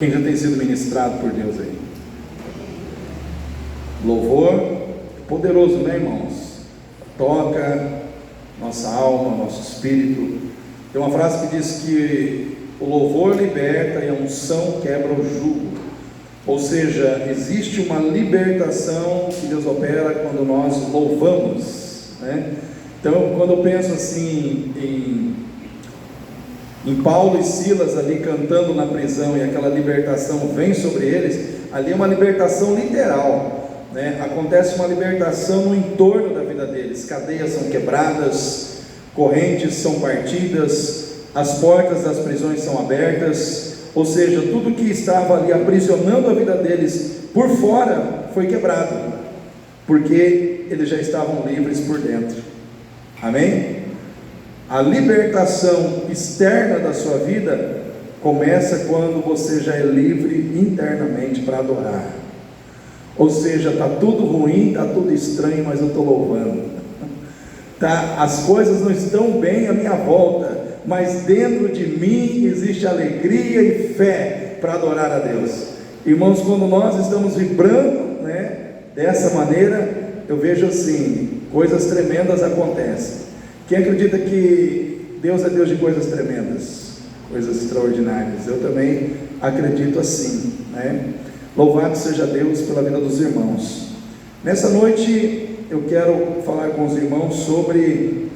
Quem já tem sido ministrado por Deus aí? Louvor poderoso, né, irmãos? Toca nossa alma, nosso espírito. Tem uma frase que diz que o louvor liberta e a unção quebra o jugo. Ou seja, existe uma libertação que Deus opera quando nós louvamos, né? Então, quando eu penso assim em Paulo e Silas ali cantando na prisão e aquela libertação vem sobre eles, ali é uma libertação literal, né? Acontece uma libertação no entorno da vida deles, cadeias são quebradas, correntes são partidas, as portas das prisões são abertas, ou seja, tudo que estava ali aprisionando a vida deles por fora foi quebrado, porque eles já estavam livres por dentro. Amém? A libertação externa da sua vida começa quando você já é livre internamente para adorar. Ou seja, está tudo ruim, está tudo estranho, mas eu estou louvando. As coisas não estão bem à minha volta, mas dentro de mim existe alegria e fé para adorar a Deus. Irmãos, quando nós estamos vibrando, né, dessa maneira, eu vejo assim, coisas tremendas acontecem. Quem acredita que Deus é Deus de coisas tremendas, coisas extraordinárias? Eu também acredito assim, né? Louvado seja Deus pela vida dos irmãos. Nessa noite eu quero falar com os irmãos sobre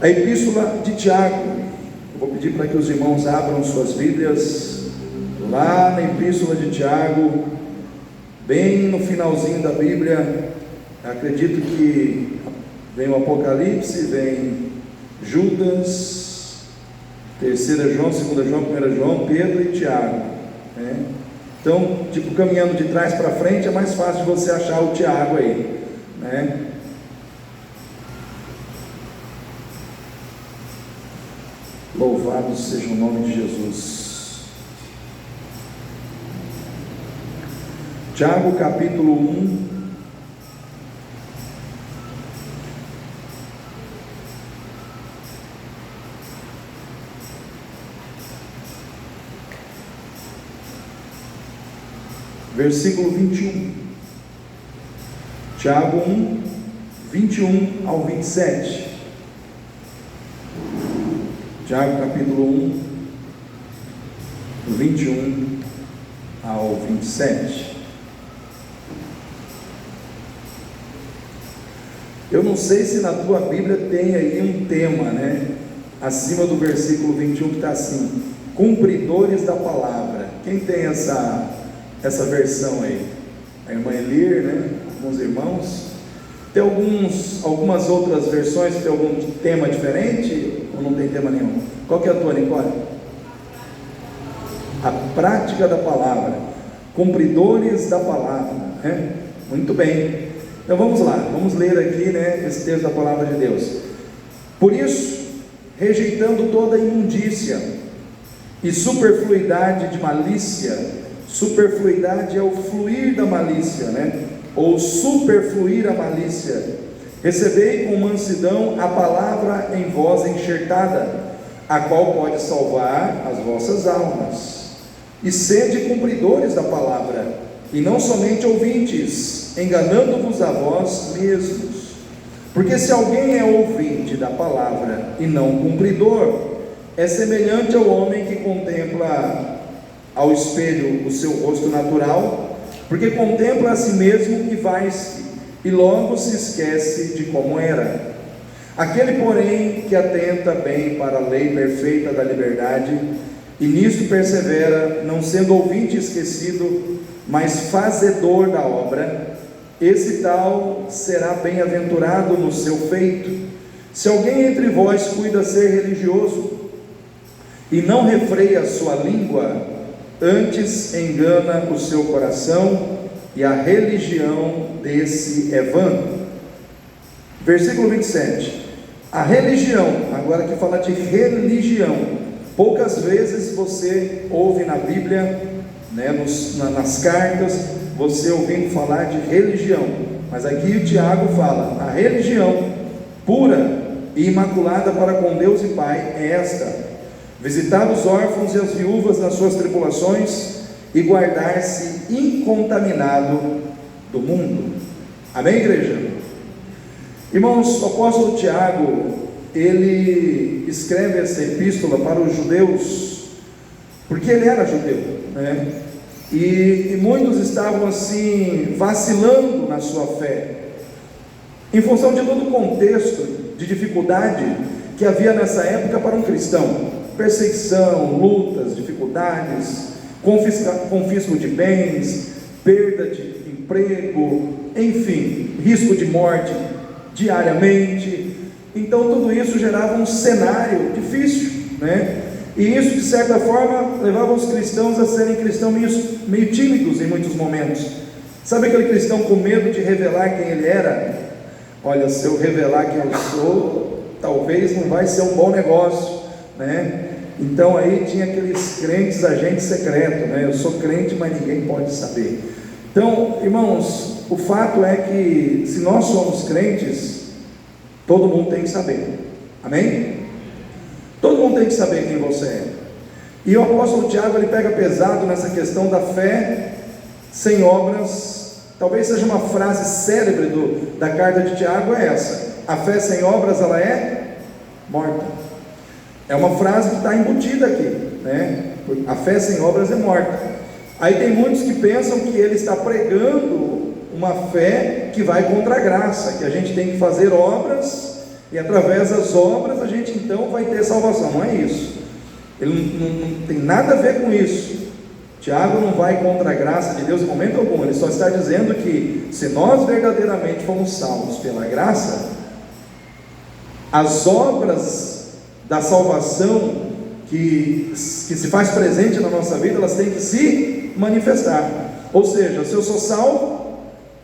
a epístola de Tiago. Eu vou pedir para que os irmãos abram suas Bíblias lá na epístola de Tiago, bem no finalzinho da Bíblia. Acredito que vem o Apocalipse, vem Judas, 3 João, 2 João, 1 João, Pedro e Tiago, né? Então, tipo, caminhando de trás para frente, é mais fácil você achar o Tiago aí, né? Louvado seja o nome de Jesus. Tiago capítulo 1, versículo 21, Tiago 1, 21 ao 27, Tiago capítulo 1, 21 ao 27, eu não sei se na tua Bíblia tem aí um tema, né, acima do versículo 21 que está assim, cumpridores da palavra. Quem tem essa versão aí? A irmã Elir, né? Alguns irmãos. Tem algumas outras versões que tem algum tema diferente? Ou não tem tema nenhum? Qual que é a tua, Nicole? A prática da palavra. Cumpridores da palavra, né? Muito bem. Então vamos lá, vamos ler aqui, né, esse texto da palavra de Deus. Por isso, rejeitando toda imundícia e superfluidade de malícia. Superfluidade é o fluir da malícia, né? Ou superfluir a malícia. Recebei com mansidão a palavra em vós enxertada, a qual pode salvar as vossas almas. E sede cumpridores da palavra, e não somente ouvintes, enganando-vos a vós mesmos. Porque se alguém é ouvinte da palavra e não cumpridor, é semelhante ao homem que contempla ao espelho o seu rosto natural, porque contempla a si mesmo e vai-se, e logo se esquece de como era. Aquele, porém, que atenta bem para a lei perfeita da liberdade, e nisto persevera, não sendo ouvinte esquecido, mas fazedor da obra, esse tal será bem-aventurado no seu feito. Se alguém entre vós cuida ser religioso, e não refreia a sua língua, antes engana o seu coração, e a religião desse é vã. Versículo 27. A religião, agora que fala de religião, poucas vezes você ouve na Bíblia, né, nas cartas, você ouvindo falar de religião, mas aqui o Tiago fala, a religião pura e imaculada para com Deus e Pai é esta: visitar os órfãos e as viúvas nas suas tribulações e guardar-se incontaminado do mundo. Amém, igreja? Irmãos, o apóstolo Tiago, ele escreve essa epístola para os judeus, porque ele era judeu, né? E muitos estavam assim, vacilando na sua fé, em função de todo o contexto de dificuldade que havia nessa época para um cristão: perseguição, lutas, dificuldades, confisco de bens, perda de emprego, enfim, risco de morte diariamente. Então tudo isso gerava um cenário difícil, né? E isso, de certa forma, levava os cristãos a serem cristãos meio tímidos em muitos momentos. Sabe aquele cristão com medo de revelar quem ele era? Olha, se eu revelar quem eu sou, talvez não vai ser um bom negócio, né? Então aí tinha aqueles crentes agente secreto, né? Eu sou crente, mas ninguém pode saber. Então, irmãos, o fato é que se nós somos crentes, todo mundo tem que saber. Amém? Todo mundo tem que saber quem você é. E o apóstolo Tiago, ele pega pesado nessa questão da fé sem obras. Talvez seja uma frase célebre da carta de Tiago, é essa: a fé sem obras, ela é morta. É uma frase que está embutida aqui, né? A fé sem obras é morta. Aí tem muitos que pensam que ele está pregando uma fé que vai contra a graça, que a gente tem que fazer obras, e através das obras a gente então vai ter salvação. Não é isso. Ele não tem nada a ver com isso. Tiago não vai contra a graça de Deus em momento algum. Ele só está dizendo que se nós verdadeiramente fomos salvos pela graça, as obras da salvação que se faz presente na nossa vida, elas têm que se manifestar. Ou seja, se eu sou salvo,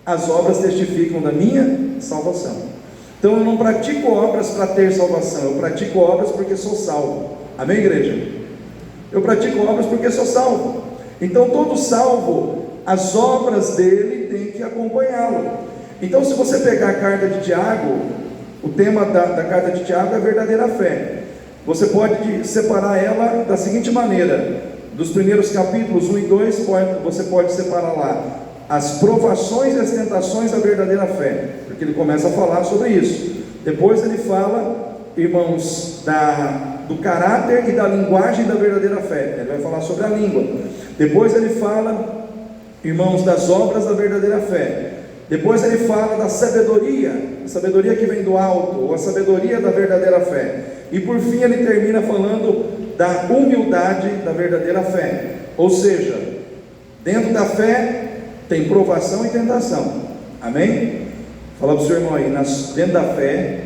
as obras testificam da minha salvação. Então eu não pratico obras para ter salvação, eu pratico obras porque sou salvo. Amém, igreja? Eu pratico obras porque sou salvo. Então todo salvo, as obras dele têm que acompanhá-lo. Então, se você pegar a carta de Tiago, o tema da carta de Tiago é a verdadeira fé. Você pode separar ela da seguinte maneira: dos primeiros capítulos 1 e 2, você pode separar lá as provações e as tentações da verdadeira fé, porque ele começa a falar sobre isso. Depois ele fala, irmãos, do caráter e da linguagem da verdadeira fé. Ele vai falar sobre a língua. Depois ele fala, irmãos, das obras da verdadeira fé. Depois ele fala da sabedoria, a sabedoria que vem do alto, ou a sabedoria da verdadeira fé. E por fim ele termina falando da humildade da verdadeira fé. Ou seja, dentro da fé tem provação e tentação. Amém? Fala para o seu irmão aí, dentro da fé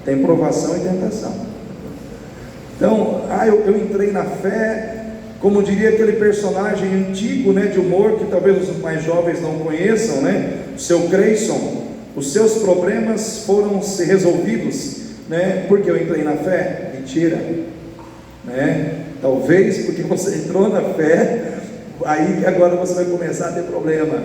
tem provação e tentação. Então, eu entrei na fé, como diria aquele personagem antigo, né, de humor, que talvez os mais jovens não conheçam, né? O seu Creyson. Os seus problemas foram se resolvidos, né? Porque eu entrei na fé. Mentira, né? Talvez porque você entrou na fé, aí agora você vai começar a ter problema.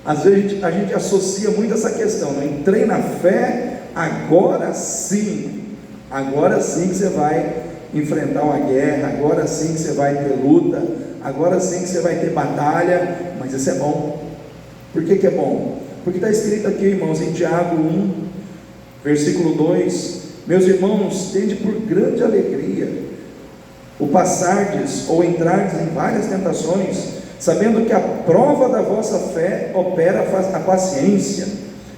Às vezes a gente associa muito essa questão, né? Entrei na fé, agora sim que você vai enfrentar uma guerra, agora sim que você vai ter luta, agora sim que você vai ter batalha. Mas isso é bom. Por que é bom? Porque está escrito aqui, irmãos, em Tiago 1, versículo 2: meus irmãos, tende por grande alegria o passardes ou entrardes em várias tentações, sabendo que a prova da vossa fé opera a paciência.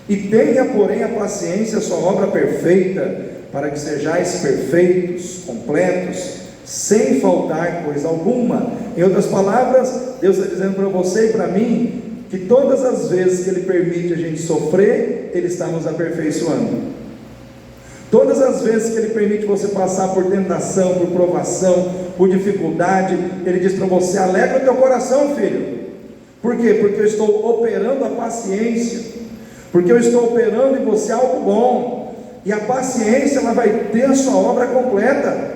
E tenha, porém, a paciência a sua obra perfeita, para que sejais perfeitos, completos, sem faltar coisa alguma. Em outras palavras, Deus está dizendo para você e para mim, que todas as vezes que Ele permite a gente sofrer, Ele está nos aperfeiçoando. Todas as vezes que Ele permite você passar por tentação, por provação, por dificuldade, Ele diz para você: alegra o teu coração, filho. Por quê? Porque eu estou operando a paciência, porque eu estou operando em você algo bom. E a paciência, ela vai ter a sua obra completa.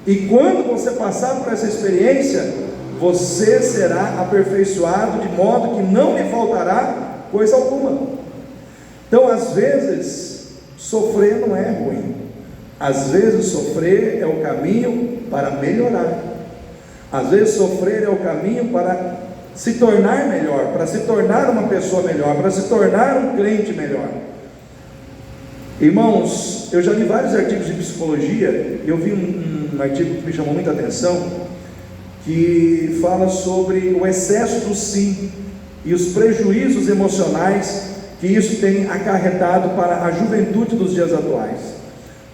E quando você passar por essa experiência, você será aperfeiçoado, de modo que não lhe faltará coisa alguma. Então, às vezes, sofrer não é ruim. Às vezes sofrer é o caminho para melhorar. Às vezes sofrer é o caminho para se tornar melhor, para se tornar uma pessoa melhor, para se tornar um crente melhor. Irmãos, eu já li vários artigos de psicologia, e eu vi um artigo que me chamou muita atenção, que fala sobre o excesso do sim e os prejuízos emocionais que isso tem acarretado para a juventude dos dias atuais.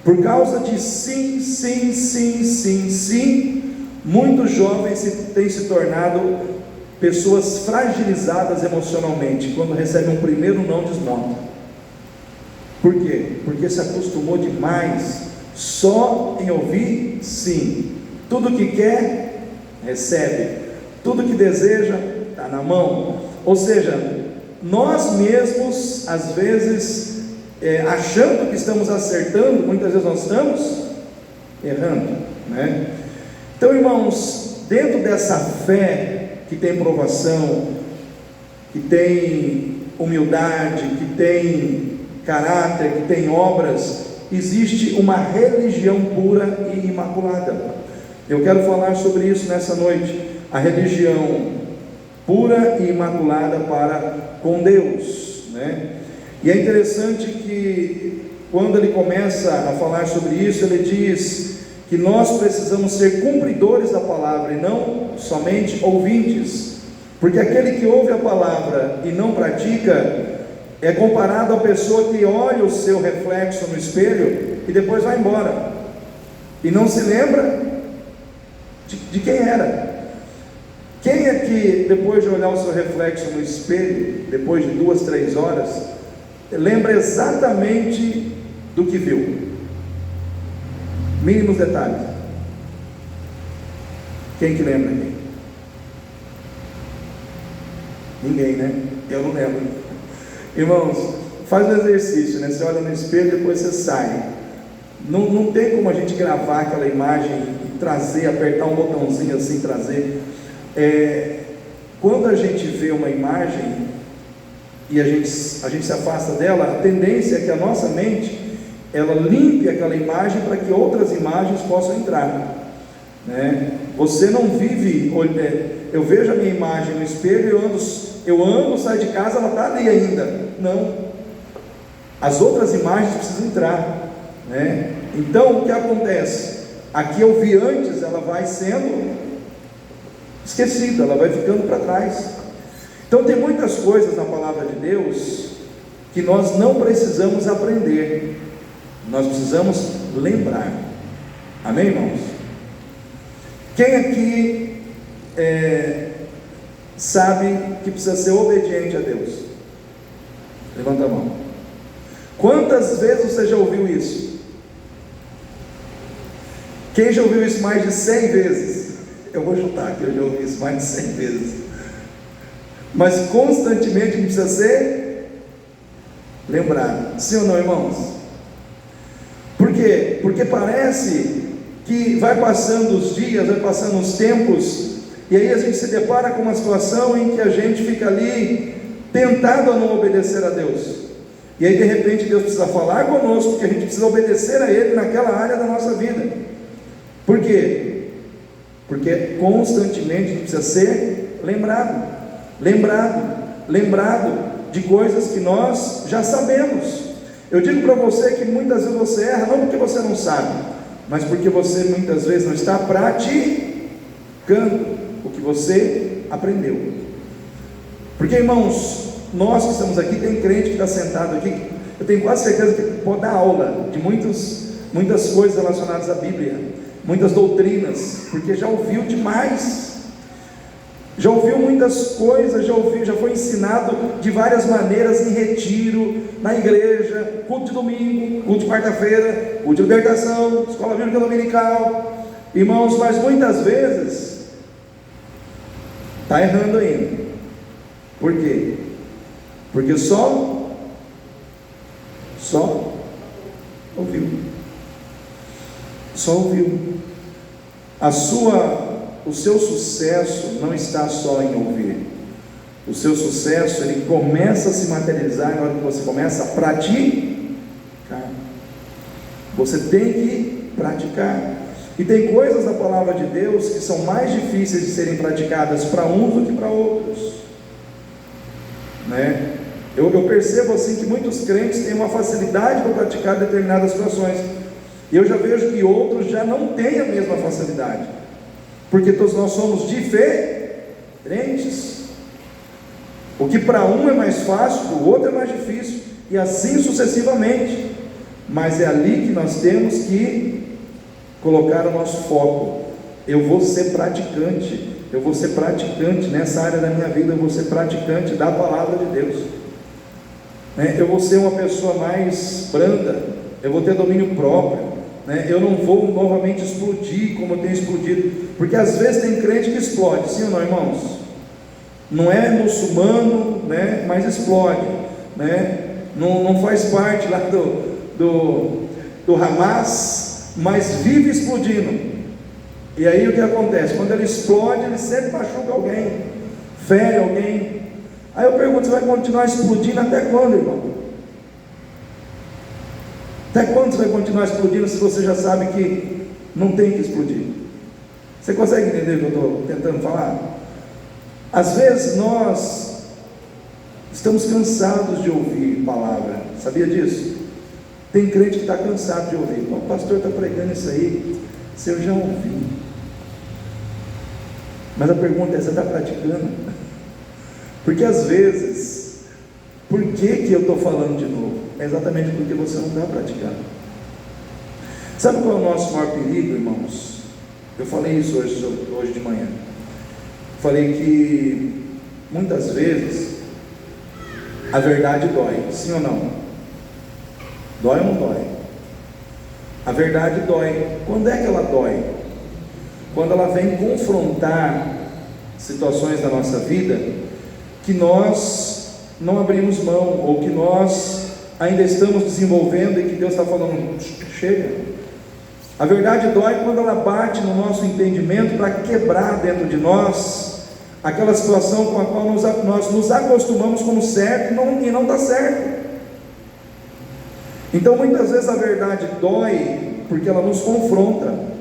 Por causa de sim, sim, sim, sim, sim, muitos jovens têm se tornado pessoas fragilizadas emocionalmente. Quando recebem um primeiro não, desmontam. Por quê? Porque se acostumou demais só em ouvir sim. Tudo que quer, recebe. Tudo que deseja, está na mão. Ou seja, nós mesmos, às vezes, achando que estamos acertando, muitas vezes nós estamos errando, né? Então, irmãos, dentro dessa fé que tem provação, que tem humildade, que tem caráter, que tem obras, existe uma religião pura e imaculada. Eu quero falar sobre isso nessa noite. A religião pura e imaculada para com Deus, né? E é interessante que quando ele começa a falar sobre isso, ele diz que nós precisamos ser cumpridores da palavra e não somente ouvintes, porque aquele que ouve a palavra e não pratica é comparado à pessoa que olha o seu reflexo no espelho e depois vai embora e não se lembra de quem era. Quem é que depois de olhar o seu reflexo no espelho, depois de 2, 3 horas, lembra exatamente do que viu? Mínimos detalhes. Quem que lembra aqui? Ninguém, né? Eu não lembro. Irmãos, faz um exercício, né? Você olha no espelho e depois você sai. Não tem como a gente gravar aquela imagem e trazer, apertar um botãozinho assim, trazer. Quando a gente vê uma imagem e a gente se afasta dela, a tendência é que a nossa mente ela limpe aquela imagem para que outras imagens possam entrar, né? Você não vive, eu vejo a minha imagem no espelho, eu ando, saio de casa, ela está ali ainda. Não, as outras imagens precisam entrar, né? Então o que acontece? Aqui eu vi antes, ela vai sendo esquecida, ela vai ficando para trás. Então tem muitas coisas na palavra de Deus que nós não precisamos aprender, nós precisamos lembrar. Amém, irmãos? Quem aqui sabe que precisa ser obediente a Deus? Levanta a mão. Quantas vezes você já ouviu isso? Quem já ouviu isso mais de 100 vezes? Eu vou chutar que eu já ouvi isso mais de 100 vezes. Mas constantemente precisa ser lembrado. Sim ou não, irmãos? Por quê? Porque parece que vai passando os dias, vai passando os tempos, e aí a gente se depara com uma situação em que a gente fica ali tentado a não obedecer a Deus. E aí de repente Deus precisa falar conosco, porque a gente precisa obedecer a Ele naquela área da nossa vida. Por quê? Porque constantemente a gente precisa ser lembrado de coisas que nós já sabemos. Eu digo para você que muitas vezes você erra, não porque você não sabe, mas porque você muitas vezes não está praticando o que você aprendeu. Porque, irmãos, nós que estamos aqui, tem crente que está sentado aqui, eu tenho quase certeza que pode dar aula de muitas coisas relacionadas à Bíblia, muitas doutrinas, porque já ouviu demais. Já ouviu muitas coisas, já foi ensinado de várias maneiras em retiro, na igreja, culto de domingo, culto de quarta-feira, culto de libertação, escola bíblica dominical. Irmãos, mas muitas vezes está errando ainda. Por quê? Porque só ouviu. Só ouviu. O seu sucesso não está só em ouvir. O seu sucesso, ele começa a se materializar na hora que você começa a praticar. Você tem que praticar. E tem coisas da palavra de Deus que são mais difíceis de serem praticadas para uns do que para outros, né? Eu percebo assim que muitos crentes têm uma facilidade para praticar determinadas situações, e eu já vejo que outros já não têm a mesma facilidade, porque todos nós somos diferentes. O que para um é mais fácil, para o outro é mais difícil, e assim sucessivamente. Mas é ali que nós temos que colocar o nosso foco. Eu vou ser praticante nessa área da minha vida, eu vou ser praticante da palavra de Deus, né? Eu vou ser uma pessoa mais branda, eu vou ter domínio próprio, né? Eu não vou novamente explodir como eu tenho explodido, porque às vezes tem crente que explode, sim ou não, irmãos? Não é muçulmano, né? Mas explode, né? Não faz parte lá do Hamas, mas vive explodindo. E aí o que acontece? Quando ele explode, ele sempre machuca alguém, fere alguém. Aí eu pergunto, você vai continuar explodindo até quando, irmão? Até quando você vai continuar explodindo se você já sabe que não tem que explodir? Você consegue entender o que eu estou tentando falar? Às vezes nós estamos cansados de ouvir palavra, sabia disso? Tem crente que está cansado de ouvir. O pastor está pregando isso aí, se eu já ouvi. Mas a pergunta é, você está praticando? Porque às vezes, por que eu estou falando de novo? É exatamente porque você não está praticando. Sabe qual é o nosso maior perigo, irmãos? Eu falei isso hoje de manhã. Falei que muitas vezes a verdade dói, sim ou não? Dói ou não dói? A verdade dói. Quando é que ela dói? Quando ela vem confrontar situações da nossa vida que nós não abrimos mão, ou que nós ainda estamos desenvolvendo e que Deus está falando, chega. A verdade dói quando ela bate no nosso entendimento para quebrar dentro de nós aquela situação com a qual nós nos acostumamos como certo e não está certo. Então muitas vezes a verdade dói porque ela nos confronta,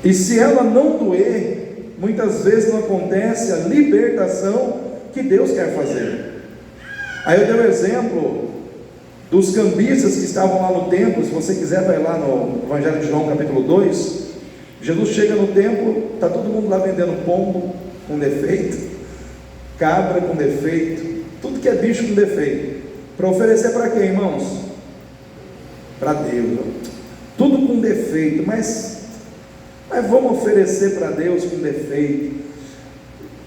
e se ela não doer, muitas vezes não acontece a libertação que Deus quer fazer. Aí eu dei o exemplo dos cambistas que estavam lá no templo. Se você quiser, vai lá no Evangelho de João capítulo 2, Jesus chega no templo, está todo mundo lá vendendo pombo com defeito, cabra com defeito, tudo que é bicho com defeito, para oferecer para quem, irmãos? Para Deus. Tudo com defeito, mas vamos oferecer para Deus com defeito.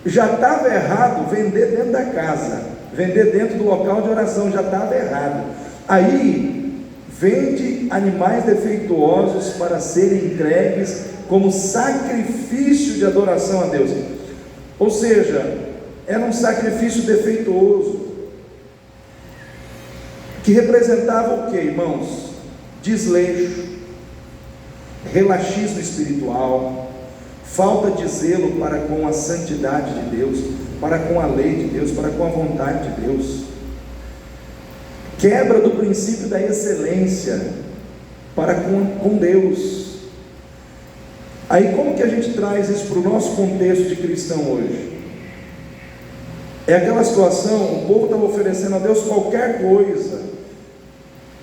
Já estava errado vender dentro da casa, vender dentro do local de oração, já estava errado. Aí vende animais defeituosos para serem entregues como sacrifício de adoração a Deus. Ou seja, era um sacrifício defeituoso, que representava o que, irmãos? Desleixo, relaxismo espiritual, falta de zelo para com a santidade de Deus, para com a lei de Deus, para com a vontade de Deus, quebra do princípio da excelência para com Deus. Aí como que a gente traz isso para o nosso contexto de cristão hoje? É aquela situação, o povo estava oferecendo a Deus qualquer coisa,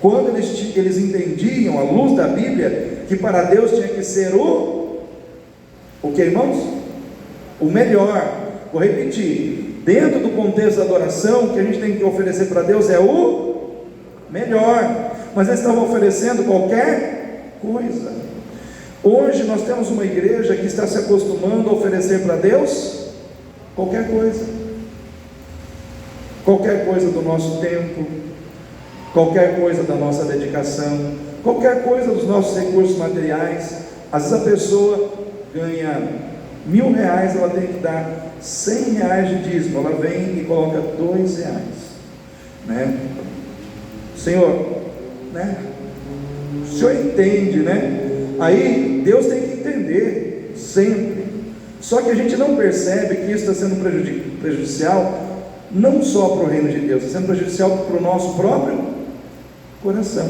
quando eles entendiam, à luz da Bíblia, que para Deus tinha que ser o que, irmãos? O melhor. Vou repetir, dentro do contexto da adoração, o que a gente tem que oferecer para Deus é o melhor, mas eles estavam oferecendo qualquer coisa. Hoje nós temos uma igreja que está se acostumando a oferecer para Deus qualquer coisa do nosso tempo, qualquer coisa da nossa dedicação, qualquer coisa dos nossos recursos materiais. Às vezes a pessoa ganha R$1.000, ela tem que dar R$100 de dízimo, ela vem e coloca R$2, né? Senhor, né? O Senhor entende, né? Aí Deus tem que entender sempre. Só que a gente não percebe que isso está sendo prejudicial não só para o reino de Deus, está sendo prejudicial para o nosso próprio coração.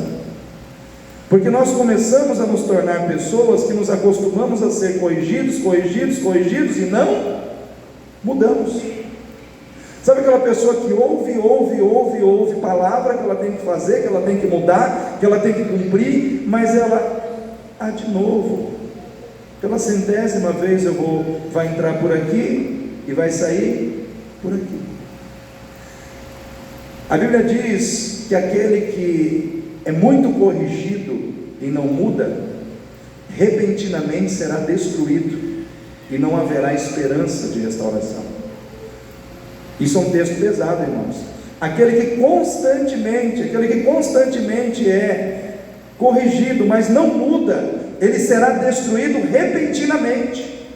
Porque nós começamos a nos tornar pessoas que nos acostumamos a ser corrigidos e não mudamos. Sabe aquela pessoa que ouve palavra que ela tem que fazer, que ela tem que mudar, que ela tem que cumprir, mas ela, de novo, pela 100ª vez vai entrar por aqui e vai sair por aqui. A Bíblia diz que aquele que é muito corrigido e não muda, repentinamente será destruído e não haverá esperança de restauração. Isso é um texto pesado, irmãos. Aquele que constantemente é corrigido, mas não muda, ele será destruído repentinamente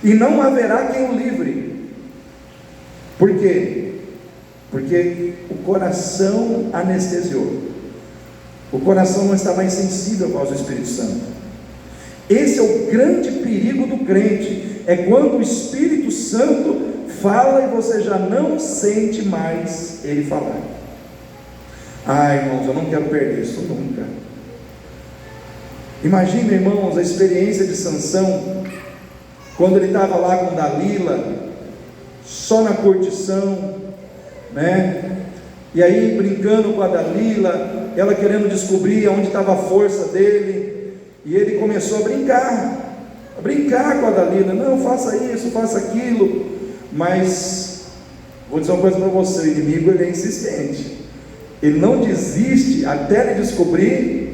e não haverá quem o livre. Por quê? Porque o coração anestesiou. O coração não está mais sensível ao Espírito Santo. Esse é o grande perigo do crente, é quando o Espírito Santo fala e você já não sente mais ele falar. Irmãos, eu não quero perder isso nunca. Imagina, irmãos, a experiência de Sansão, quando ele estava lá com Dalila, só na curtição, né? E aí brincando com a Dalila, ela querendo descobrir onde estava a força dele, e ele começou a brincar com a Dalila, não, faça isso, faça aquilo, mas vou dizer uma coisa para você, o inimigo ele é insistente, ele não desiste até ele descobrir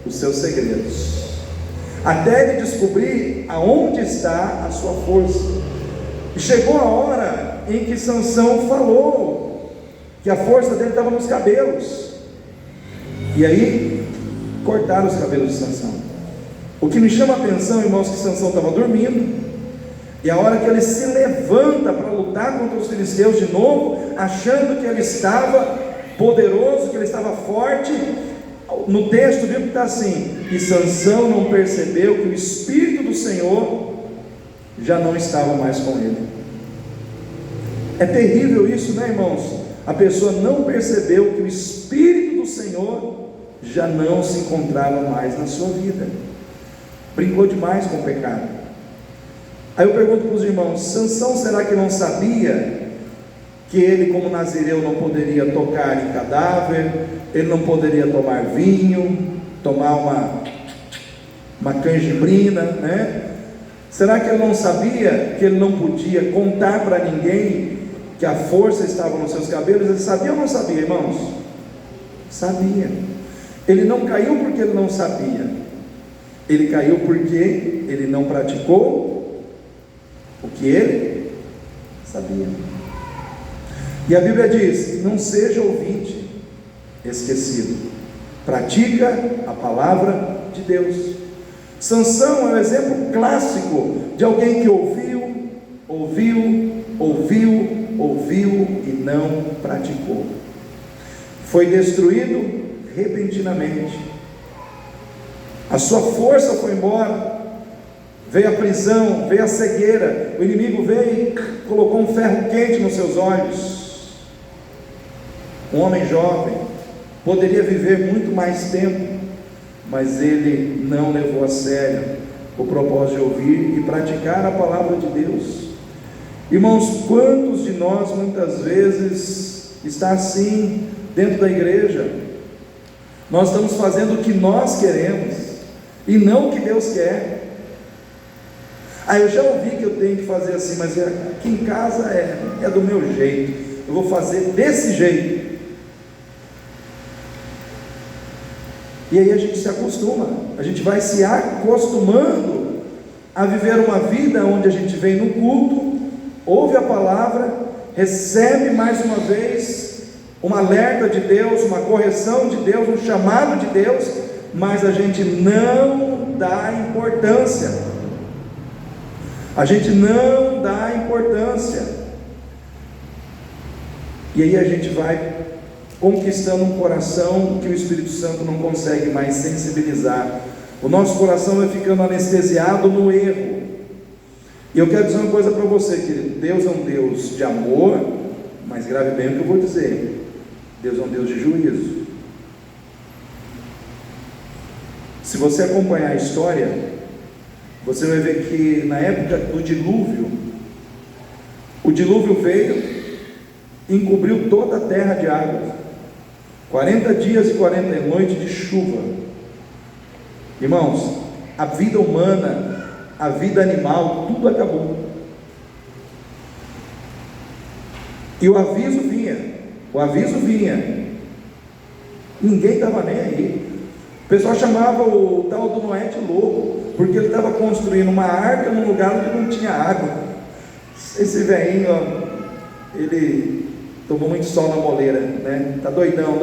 os seus segredos, até ele descobrir aonde está a sua força. E chegou a hora em que Sansão falou que a força dele estava nos cabelos, e aí cortaram os cabelos de Sansão. O que me chama a atenção, irmãos, que Sansão estava dormindo, e a hora que ele se levanta para lutar contra os filisteus de novo, achando que ele estava poderoso, que ele estava forte, no texto bíblico está assim: e Sansão não percebeu que o Espírito do Senhor já não estava mais com ele. É terrível isso, né, irmãos? A pessoa não percebeu que o Espírito do Senhor já não se encontrava mais na sua vida, brincou demais com o pecado. Aí eu pergunto para os irmãos: Sansão, será que não sabia que ele, como nazireu, não poderia tocar em cadáver, ele não poderia tomar vinho, tomar uma canjibrina, né? Será que ele não sabia que ele não podia contar para ninguém que a força estava nos seus cabelos? Ele sabia ou não sabia, irmãos? Sabia. Ele não caiu porque ele não sabia, ele caiu porque ele não praticou o que ele sabia. E a Bíblia diz: não seja ouvinte esquecido, pratica a palavra de Deus. Sansão é um exemplo clássico de alguém que ouviu e não praticou. Foi destruído repentinamente, a sua força foi embora, veio a prisão, veio a cegueira, o inimigo veio e colocou um ferro quente nos seus olhos. Um homem jovem poderia viver muito mais tempo, mas ele não levou a sério o propósito de ouvir e praticar a palavra de Deus. Irmãos, quantos de nós muitas vezes está assim dentro da igreja? Nós estamos fazendo o que nós queremos e não o que Deus quer. Eu já ouvi que eu tenho que fazer assim, mas aqui em casa é do meu jeito, eu vou fazer desse jeito. E aí a gente se acostuma, a gente vai se acostumando a viver uma vida onde a gente vem no culto, ouve a palavra, recebe mais uma vez um alerta de Deus, uma correção de Deus, um chamado de Deus, mas a gente não dá importância. A gente não dá importância. E aí a gente vai conquistando um coração que o Espírito Santo não consegue mais sensibilizar. O nosso coração vai ficando anestesiado no erro. E eu quero dizer uma coisa para você, querido: Deus é um Deus de amor, mas grave bem o que eu vou dizer: Deus é um Deus de juízo. Se você acompanhar a história, você vai ver que na época do dilúvio, o dilúvio veio e encobriu toda a terra de água. 40 dias e 40 noites de chuva. Irmãos, a vida humana, a vida animal, tudo acabou. E o aviso vinha. Ninguém estava nem aí. O pessoal chamava o tal do Noé de louco, porque ele estava construindo uma arca num lugar onde não tinha água. Esse velhinho, ele tomou muito sol na moleira, né? Está doidão.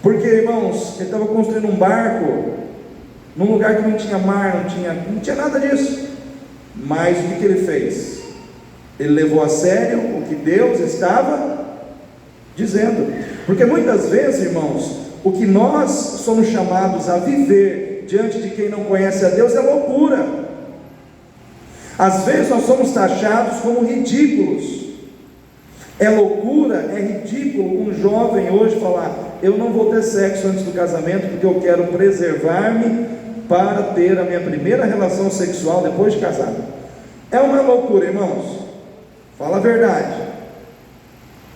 Porque, irmãos, ele estava construindo um barco num lugar que não tinha mar, não tinha nada disso. Mas o que ele fez? Ele levou a sério o que Deus estava dizendo. Porque muitas vezes, irmãos, o que nós somos chamados a viver diante de quem não conhece a Deus é loucura. Às vezes nós somos taxados como ridículos. É loucura, é ridículo um jovem hoje falar: eu não vou ter sexo antes do casamento porque eu quero preservar-me para ter a minha primeira relação sexual depois de casado. É uma loucura, irmãos. Fala a verdade.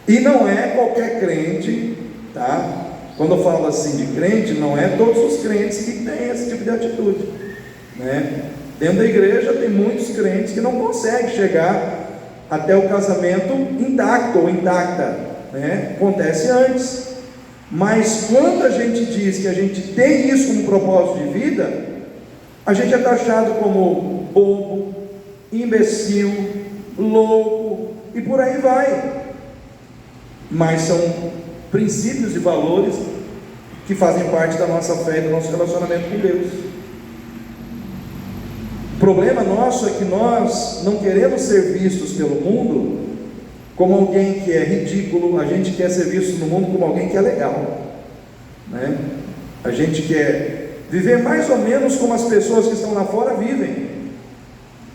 E não é qualquer crente, tá? Quando eu falo assim de crente, não é todos os crentes que têm esse tipo de atitude, né? Dentro da igreja tem muitos crentes que não conseguem chegar até o casamento intacto ou intacta, né? Acontece antes. Mas quando a gente diz que a gente tem isso como propósito de vida, a gente é taxado como bobo, imbecil, louco e por aí vai. Mas são princípios e valores que fazem parte da nossa fé e do nosso relacionamento com Deus. O problema nosso é que nós não queremos ser vistos pelo mundo como alguém que é ridículo. A gente quer ser visto no mundo como alguém que é legal, né? A gente quer viver mais ou menos como as pessoas que estão lá fora vivem,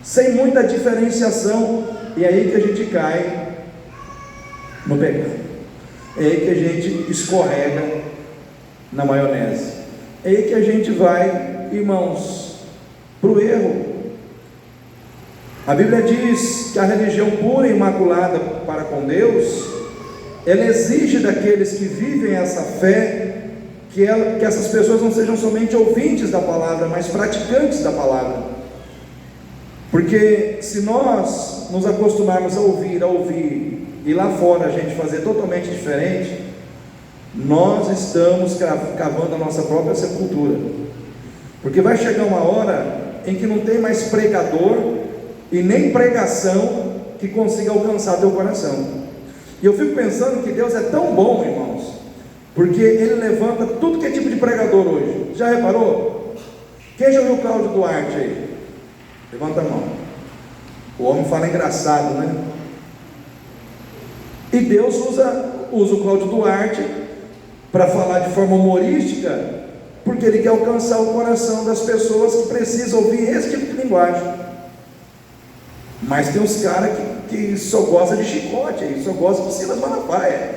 sem muita diferenciação. E é aí que a gente cai no pecado. É aí que a gente escorrega na maionese. É aí que a gente vai, irmãos, para o erro. A Bíblia diz que a religião pura e imaculada para com Deus, ela exige daqueles que vivem essa fé, que essas pessoas não sejam somente ouvintes da palavra, mas praticantes da palavra. Porque se nós nos acostumarmos a ouvir, e lá fora a gente fazer totalmente diferente, nós estamos cavando a nossa própria sepultura. Porque vai chegar uma hora em que não tem mais pregador e nem pregação que consiga alcançar teu coração. E eu fico pensando que Deus é tão bom, irmãos, porque Ele levanta tudo que é tipo de pregador hoje. Já reparou? Quem já ouviu o Cláudio Duarte aí? Levanta a mão. O homem fala engraçado, né? E Deus usa o Cláudio Duarte para falar de forma humorística, porque Ele quer alcançar o coração das pessoas que precisam ouvir esse tipo de linguagem. Mas tem uns caras que só gostam de chicote, só gostam de Silas Malafaia.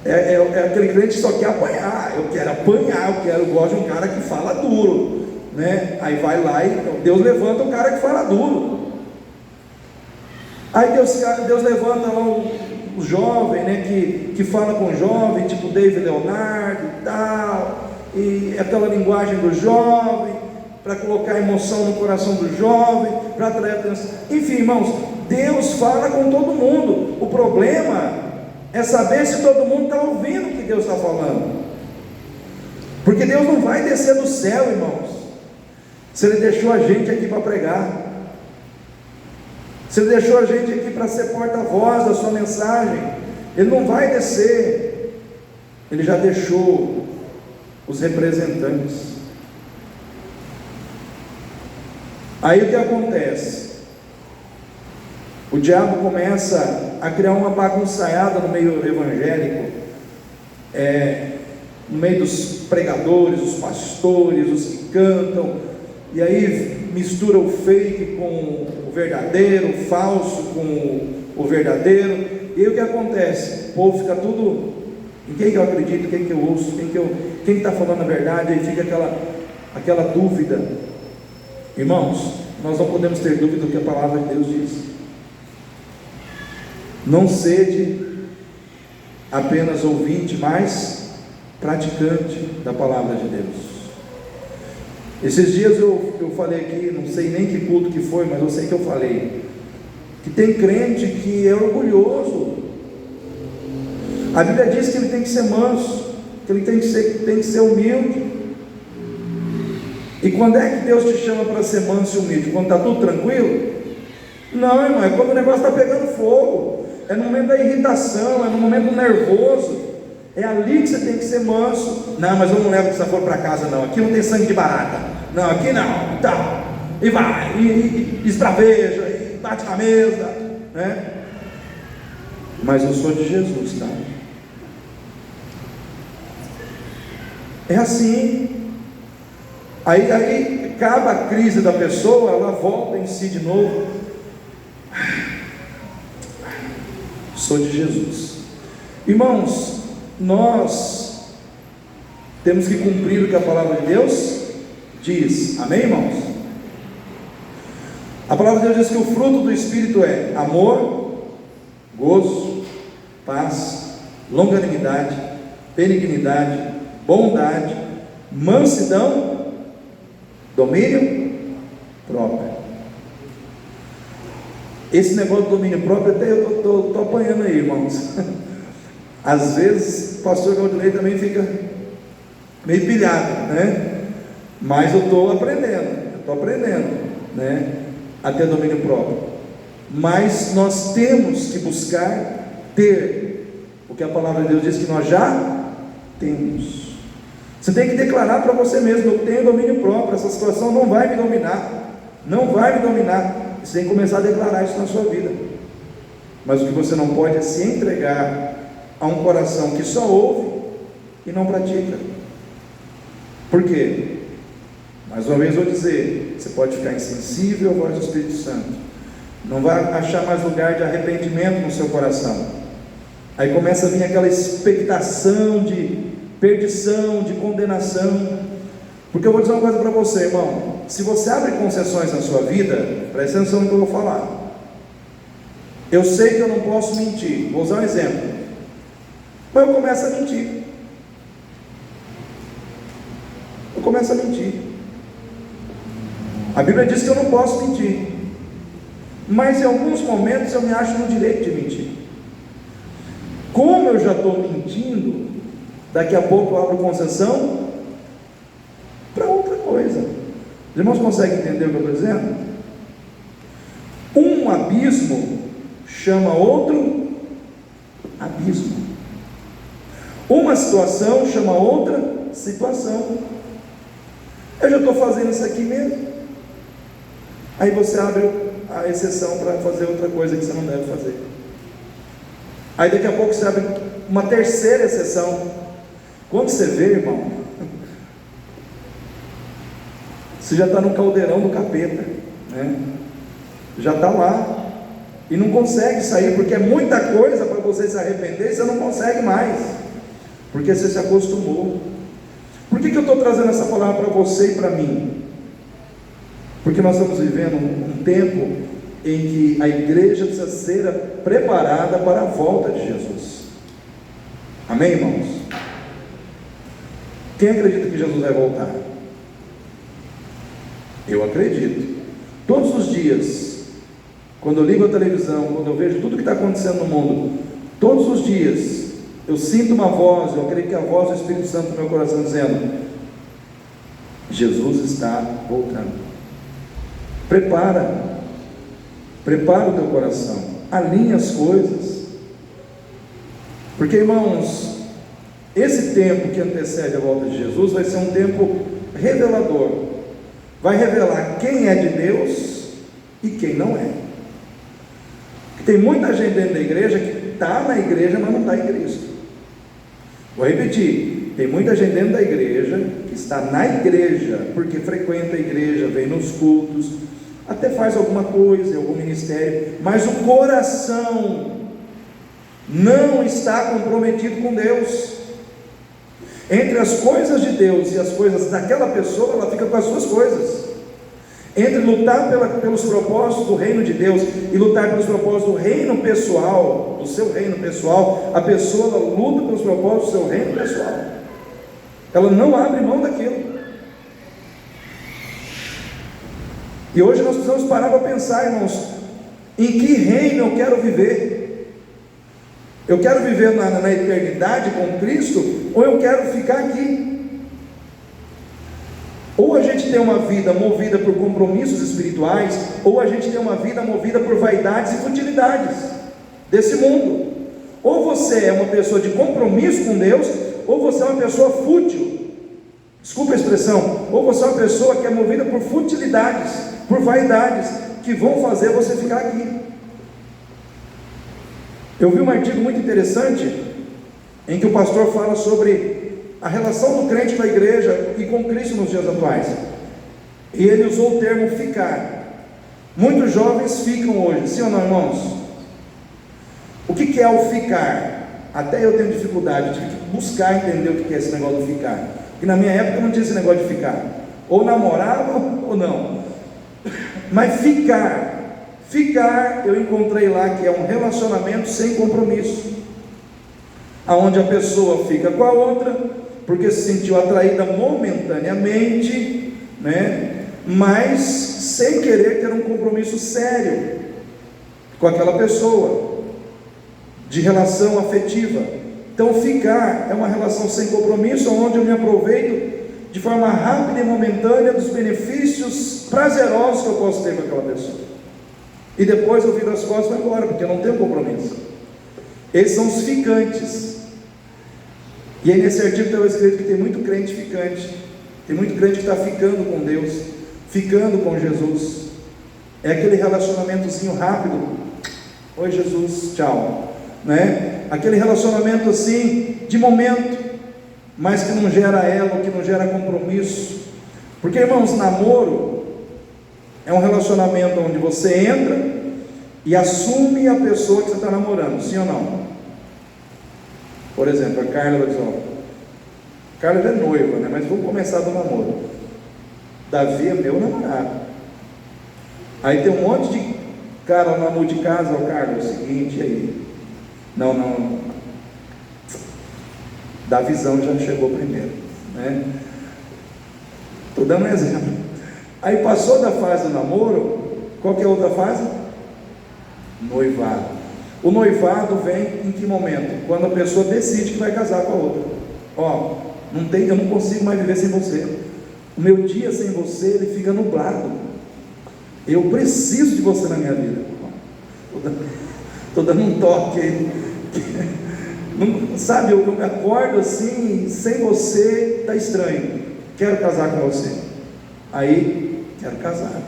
É aquele crente que só quer apanhar. Eu quero apanhar, eu gosto de um cara que fala duro, né? Aí vai lá e Deus levanta um cara que fala duro. Aí Deus levanta lá o jovem, né, que fala com o jovem, tipo David Leonardo e tal, e aquela linguagem do jovem, para colocar emoção no coração do jovem, para atrair atenção. Enfim, irmãos, Deus fala com todo mundo. O problema é saber se todo mundo está ouvindo o que Deus está falando. Porque Deus não vai descer do céu, irmãos, se Ele deixou a gente aqui para pregar, se Ele deixou a gente aqui para ser porta-voz da sua mensagem. Ele não vai descer. Ele já deixou os representantes. Aí o que acontece? O diabo começa a criar uma bagunçaiada no meio evangélico, no meio dos pregadores, os pastores, os que cantam, e aí mistura o fake com o verdadeiro, o falso com o verdadeiro. E aí o que acontece? O povo fica tudo: em quem que eu acredito, quem que eu ouço, quem está falando a verdade. Aí fica aquela dúvida. Irmãos, nós não podemos ter dúvida do que a palavra de Deus diz. Não sede apenas ouvinte, mas praticante da palavra de Deus. Esses dias eu falei aqui, não sei nem que culto que foi, mas eu sei que eu falei, que tem crente que é orgulhoso. A Bíblia diz que ele tem que ser manso, que ele tem que ser humilde. E quando é que Deus te chama para ser manso e humilde? Quando está tudo tranquilo? Não, irmão, é quando o negócio está pegando fogo, é no momento da irritação, é no momento do nervoso, é ali que você tem que ser manso. Não, mas eu não levo desaforo para casa não, aqui não tem sangue de barata, não, aqui não, tal, e vai, e esbraveja, e bate na mesa, né? Mas eu sou de Jesus, tá? É assim. Aí acaba a crise da pessoa, ela volta em si de novo. Sou de Jesus. Irmãos, nós temos que cumprir o que a palavra de Deus diz. Amém, irmãos? A palavra de Deus diz que o fruto do Espírito é amor, gozo, paz, longanimidade, benignidade, bondade, mansidão, domínio próprio. Esse negócio de domínio próprio, até eu estou apanhando aí, irmãos. Às vezes o pastor Galdinei também fica meio pilhado, né? Mas eu estou aprendendo, né? A ter domínio próprio. Mas nós temos que buscar ter o que a palavra de Deus diz que nós já temos. Você tem que declarar para você mesmo: eu tenho domínio próprio, essa situação não vai me dominar, não vai me dominar. Você tem que começar a declarar isso na sua vida. Mas o que você não pode é se entregar a um coração que só ouve e não pratica. Por quê? Mais uma vez vou dizer, você pode ficar insensível à voz do Espírito Santo, não vai achar mais lugar de arrependimento no seu coração. Aí começa a vir aquela expectação de perdição, de condenação. Porque eu vou dizer uma coisa para você, irmão: se você abre concessões na sua vida, presta atenção no que eu vou falar. Eu sei que eu não posso mentir, vou usar um exemplo, mas eu começo a mentir. A Bíblia diz que eu não posso mentir, mas em alguns momentos eu me acho no direito de mentir. Como eu já estou mentindo, daqui a pouco eu abro concessão para outra coisa. Os irmãos conseguem entender o que eu estou dizendo? Um abismo chama outro abismo. Uma situação chama outra situação. Eu já estou fazendo isso aqui mesmo. Aí você abre a exceção para fazer outra coisa que você não deve fazer. Aí daqui a pouco você abre uma terceira exceção. Quando você vê, irmão, você já está no caldeirão do capeta, né? Já está lá e não consegue sair, porque é muita coisa para você se arrepender. Você não consegue mais, porque você se acostumou. Por que eu estou trazendo essa palavra para você e para mim? Porque nós estamos vivendo um tempo em que a igreja precisa ser preparada para a volta de Jesus. Amém, irmãos? Quem acredita que Jesus vai voltar? Eu acredito. Todos os dias, quando eu ligo a televisão, quando eu vejo tudo que está acontecendo no mundo, todos os dias eu sinto uma voz, eu creio que é a voz do Espírito Santo no meu coração dizendo: Jesus está voltando. Prepara o teu coração, alinha as coisas, porque, irmãos, esse tempo que antecede a volta de Jesus vai ser um tempo revelador, vai revelar quem é de Deus e quem não é. Tem muita gente dentro da igreja que está na igreja, mas não está em Cristo. Vou repetir: tem muita gente dentro da igreja que está na igreja, porque frequenta a igreja, vem nos cultos, até faz alguma coisa, algum ministério, mas o coração não está comprometido com Deus. Entre as coisas de Deus e as coisas daquela pessoa, ela fica com as suas coisas. Entre lutar pelos propósitos do reino de Deus e lutar pelos propósitos do reino pessoal, do seu reino pessoal, a pessoa ela luta pelos propósitos do seu reino pessoal. Ela não abre mão daquilo. E hoje nós precisamos parar para pensar, irmãos, em que reino eu quero viver? Eu quero viver na eternidade com Cristo, ou eu quero ficar aqui? Ou a gente tem uma vida movida por compromissos espirituais, ou a gente tem uma vida movida por vaidades e futilidades desse mundo. Ou você é uma pessoa de compromisso com Deus, ou você é uma pessoa fútil. Desculpa a expressão. Ou você é uma pessoa que é movida por futilidades, por vaidades, que vão fazer você ficar aqui. Eu vi um artigo muito interessante, em que o pastor fala sobre a relação do crente com a igreja e com Cristo nos dias atuais. E ele usou o termo ficar. Muitos jovens ficam hoje, sim ou não, irmãos? O que é o ficar? Até eu tenho dificuldade, tive que buscar entender o que é esse negócio do ficar. Porque na minha época não tinha esse negócio de ficar. Ou namorava ou não. Mas ficar, eu encontrei lá que é um relacionamento sem compromisso, aonde a pessoa fica com a outra porque se sentiu atraída momentaneamente, né? Mas sem querer ter um compromisso sério com aquela pessoa, de relação afetiva. Então ficar é uma relação sem compromisso, onde eu me aproveito de forma rápida e momentânea dos benefícios prazerosos que eu posso ter com aquela pessoa, e depois eu viro as costas e vou embora, porque eu não tenho compromisso. Esses são os ficantes. E aí nesse artigo estava escrito que tem muito crente ficante, tem muito crente que está ficando com Deus, ficando com Jesus. É aquele relacionamentozinho rápido, oi Jesus, tchau, né? Aquele relacionamento assim, de momento, mas que não gera elo, que não gera compromisso. Porque, irmãos, namoro é um relacionamento onde você entra e assume a pessoa que você está namorando, sim ou não? Por exemplo, a Carla vai dizer, Carla já é noiva, né? Mas vamos começar do namoro. Davi é meu namorado. Aí tem um monte de cara no namoro de casa, Carla, é o seguinte, e aí? Não. Davizão já chegou primeiro, né? Estou dando um exemplo. Aí passou da fase do namoro, qual que é a outra fase? Noivado. O noivado vem em que momento? Quando a pessoa decide que vai casar com a outra. Eu não consigo mais viver sem você. O meu dia sem você, ele fica nublado. Eu preciso de você na minha vida. Estou dando um toque aí. Sabe, eu me acordo assim, sem você, está estranho. Quero casar com você. Aí, quero casar.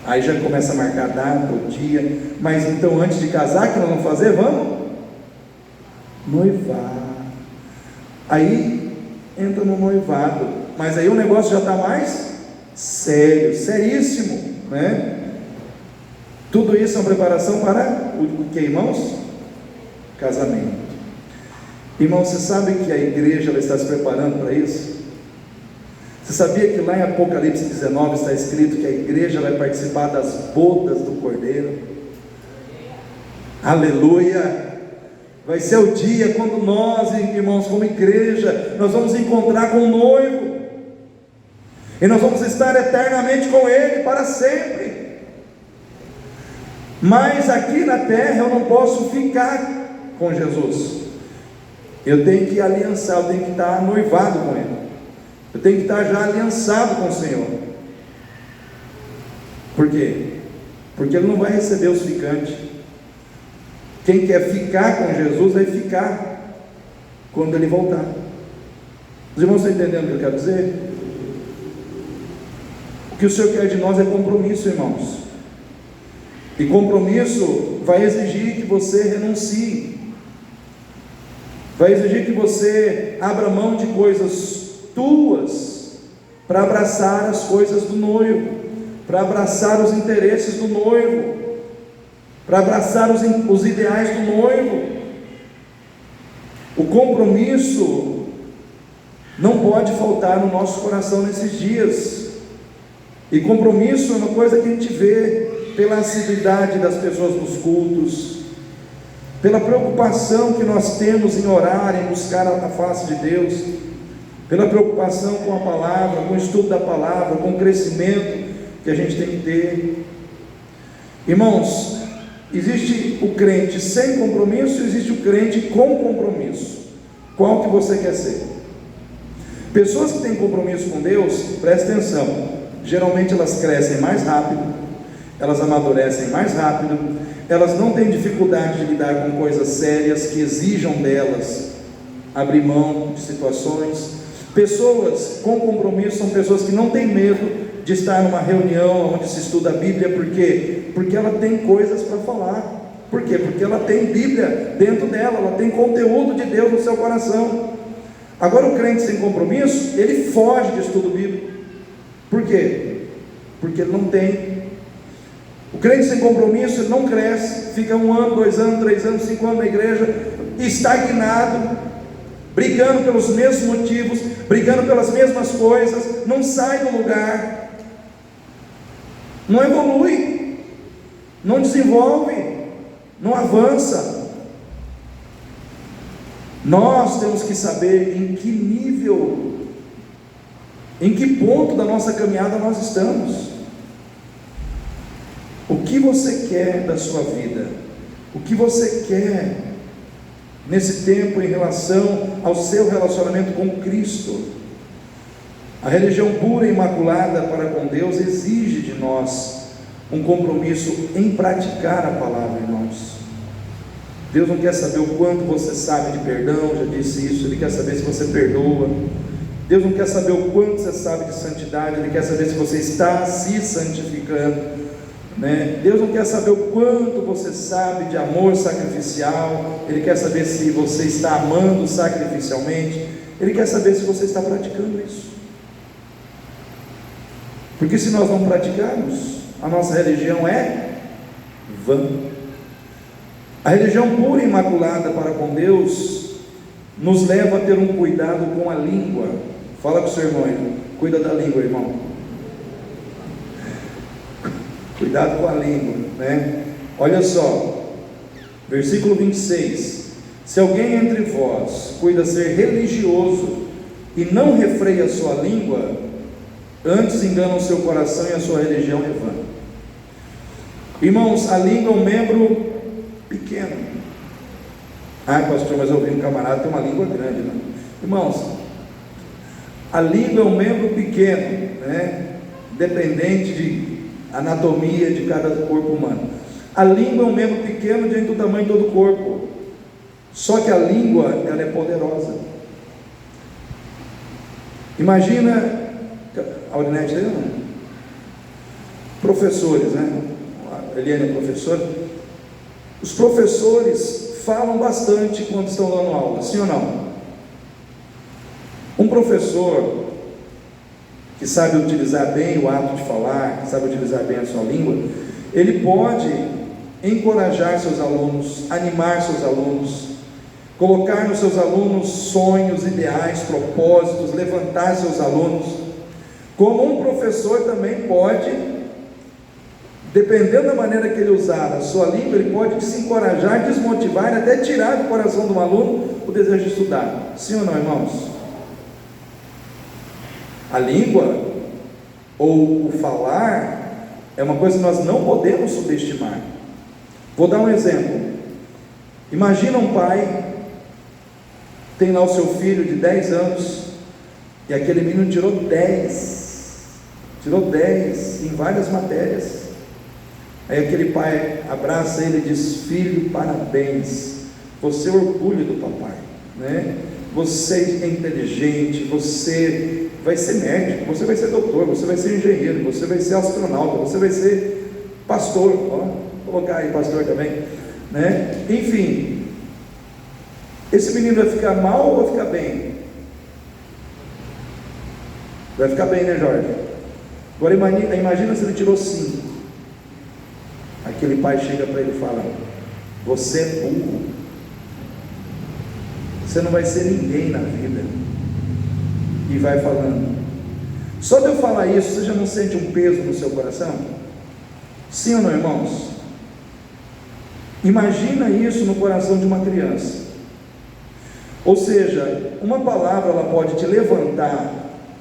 Aí já começa a marcar a data, o dia. Mas então, antes de casar, o que nós vamos fazer? Vamos noivar. Aí entra no noivado. Mas aí o negócio já está mais sério, seríssimo, né? Tudo isso é uma preparação para o que, irmãos? Casamento. Irmãos, você sabe que a igreja ela está se preparando para isso? Você sabia que lá em Apocalipse 19 está escrito que a igreja vai participar das bodas do Cordeiro? Aleluia! Vai ser o dia quando nós, irmãos, como igreja, nós vamos encontrar com o noivo, e nós vamos estar eternamente com ele para sempre. Mas aqui na terra eu não posso ficar com Jesus. Eu tenho que aliançar, eu tenho que estar noivado com ele. Eu tenho que estar já aliançado com o Senhor. Por quê? Porque ele não vai receber os ficantes. Quem quer ficar com Jesus vai ficar quando ele voltar. Os irmãos estão entendendo o que eu quero dizer? O que o Senhor quer de nós é compromisso, irmãos. E compromisso vai exigir que você renuncie, vai exigir que você abra mão de coisas tuas para abraçar as coisas do noivo, para abraçar os interesses do noivo, para abraçar os ideais do noivo. O compromisso não pode faltar no nosso coração nesses dias. E compromisso é uma coisa que a gente vê pela assiduidade das pessoas nos cultos, pela preocupação que nós temos em orar, em buscar a face de Deus, pela preocupação com a palavra, com o estudo da palavra, com o crescimento que a gente tem que ter. Irmãos, existe o crente sem compromisso e existe o crente com compromisso. Qual que você quer ser? Pessoas que têm compromisso com Deus, presta atenção, geralmente elas crescem mais rápido, elas amadurecem mais rápido, elas não têm dificuldade de lidar com coisas sérias que exijam delas abrir mão de situações. Pessoas com compromisso são pessoas que não têm medo de estar numa reunião onde se estuda a Bíblia. Por quê? Porque ela tem coisas para falar. Por quê? Porque ela tem Bíblia dentro dela, ela tem conteúdo de Deus no seu coração. Agora o crente sem compromisso, ele foge de estudo bíblico. Por quê? Porque ele não tem. O crente sem compromisso, ele não cresce, fica 1 ano, 2 anos, 3 anos, 5 anos na igreja, estagnado, brigando pelos mesmos motivos, brigando pelas mesmas coisas, não sai do lugar, não evolui, não desenvolve, não avança. Nós temos que saber em que nível, em que ponto da nossa caminhada nós estamos. O que você quer da sua vida? O que você quer nesse tempo em relação ao seu relacionamento com Cristo? A religião pura e imaculada para com Deus exige de nós um compromisso em praticar a palavra, irmãos. Deus não quer saber o quanto você sabe de perdão, já disse isso. Ele quer saber se você perdoa. Deus não quer saber o quanto você sabe de santidade, Ele quer saber se você está se santificando, né? Deus não quer saber o quanto você sabe de amor sacrificial, Ele quer saber se você está amando sacrificialmente, Ele quer saber se você está praticando isso. Porque se nós não praticarmos, a nossa religião é vã. A religião pura e imaculada para com Deus nos leva a ter um cuidado com a língua. Fala com o seu irmão aí, cuida da língua, irmão. Cuidado com a língua, né? Olha só, versículo 26: se alguém entre vós cuida ser religioso e não refreia a sua língua, antes engana o seu coração e a sua religião é vã. Irmãos, a língua é um membro pequeno. Ah, pastor, mas eu ouvi um camarada tem uma língua grande, né? Irmãos, a língua é um membro pequeno, né? Dependente de anatomia de cada corpo humano. A língua é um membro pequeno diante do tamanho de todo o corpo. Só que a língua, ela é poderosa. Imagina, a Aurinete dele não? Professores, né? A Eliane é professora. Os professores falam bastante quando estão dando aula, sim ou não? Um professor que sabe utilizar bem o ato de falar, que sabe utilizar bem a sua língua, ele pode encorajar seus alunos, animar seus alunos, colocar nos seus alunos sonhos, ideais, propósitos, levantar seus alunos. Como um professor também pode, dependendo da maneira que ele usar a sua língua, ele pode desencorajar, desmotivar e até tirar do coração do aluno o desejo de estudar. Sim ou não, irmãos? A língua, ou o falar, é uma coisa que nós não podemos subestimar. Vou dar um exemplo. Imagina um pai, tem lá o seu filho de 10 anos, e aquele menino tirou 10 em várias matérias. Aí aquele pai abraça ele e diz: filho, parabéns, você é orgulho do papai, né? Você é inteligente, você vai ser médico, você vai ser doutor, você vai ser engenheiro, você vai ser astronauta, você vai ser pastor. Vou colocar aí pastor também, né? Enfim, esse menino vai ficar mal ou vai ficar bem? Vai ficar bem, né, Jorge? Agora imagina se ele tirou 5. Aquele pai chega para ele e fala: você é burro, você não vai ser ninguém na vida. e vai falando. Só de eu falar isso, você já não sente um peso no seu coração? Sim ou não, irmãos? Imagina isso no coração de uma criança. Ou seja, uma palavra ela pode te levantar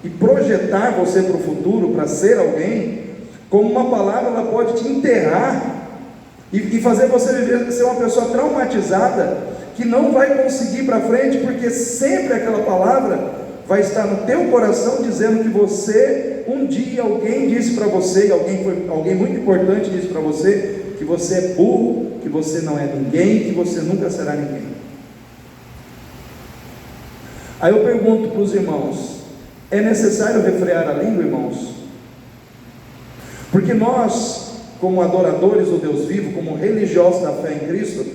e projetar você para o futuro, para ser alguém, como uma palavra ela pode te enterrar e fazer você viver, ser uma pessoa traumatizada, que não vai conseguir ir para frente, porque sempre aquela palavra vai estar no teu coração dizendo que você, um dia alguém disse para você, e alguém muito importante disse para você, que você é burro, que você não é ninguém, que você nunca será ninguém. Aí eu pergunto para os irmãos, é necessário refrear a língua, irmãos? Porque nós, como adoradores do Deus vivo, como religiosos da fé em Cristo,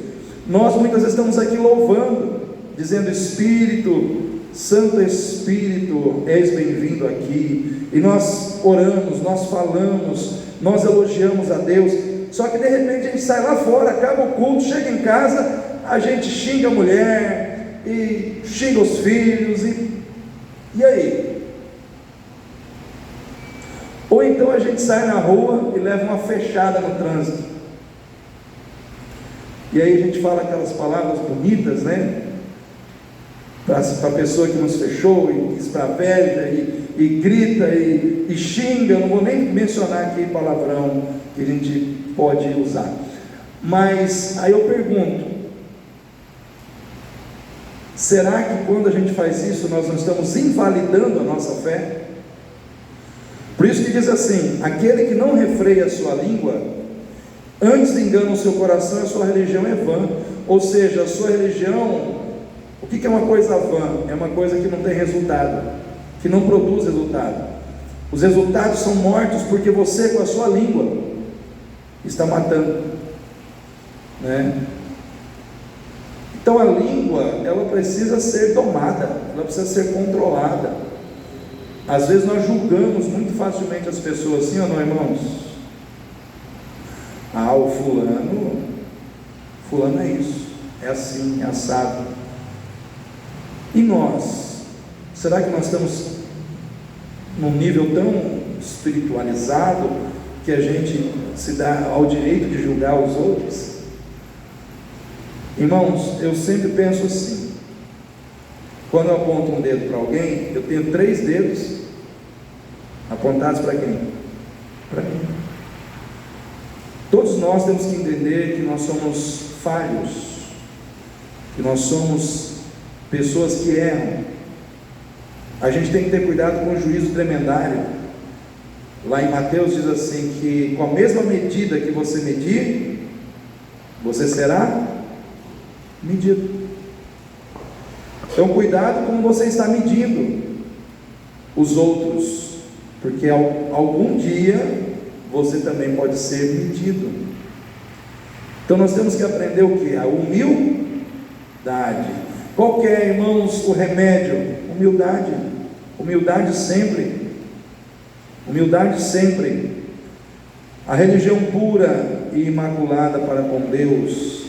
nós muitas vezes estamos aqui louvando, dizendo: Espírito, Santo Espírito, és bem-vindo aqui, e nós oramos, nós falamos, nós elogiamos a Deus. Só que de repente a gente sai lá fora, acaba o culto, chega em casa, a gente xinga a mulher, e xinga os filhos, e aí? Ou então a gente sai na rua e leva uma fechada no trânsito, e aí a gente fala aquelas palavras bonitas, né? Para a pessoa que nos fechou, e espraveja, e grita, e xinga. Eu não vou nem mencionar aqui palavrão que a gente pode usar, mas aí eu pergunto: será que quando a gente faz isso, nós não estamos invalidando a nossa fé? Por isso que diz assim: aquele que não refreia a sua língua, antes engana o seu coração, a sua religião é vã. Ou seja, a sua religião, o que é uma coisa vã? É uma coisa que não tem resultado, que não produz resultado. Os resultados são mortos porque você, com a sua língua, está matando, né? Então a língua, ela precisa ser domada, ela precisa ser controlada. Às vezes nós julgamos muito facilmente as pessoas, sim ou não, irmãos? Ah, o fulano é isso, é assim, é assado. E nós? Será que nós estamos num nível tão espiritualizado que a gente se dá ao direito de julgar os outros? Irmãos, eu sempre penso assim: quando eu aponto um dedo para alguém, eu tenho 3 dedos apontados para quem? Para mim. Todos nós temos que entender que nós somos falhos, que nós somos pessoas que erram. A gente tem que ter cuidado com o juízo tremendário. Lá em Mateus diz assim, que com a mesma medida que você medir, você será medido. Então cuidado como você está medindo os outros, porque algum dia você também pode ser medido. Então nós temos que aprender o que? A humildade. Qual que é, irmãos, o remédio? Humildade. Humildade sempre. Humildade sempre. A religião pura e imaculada para com Deus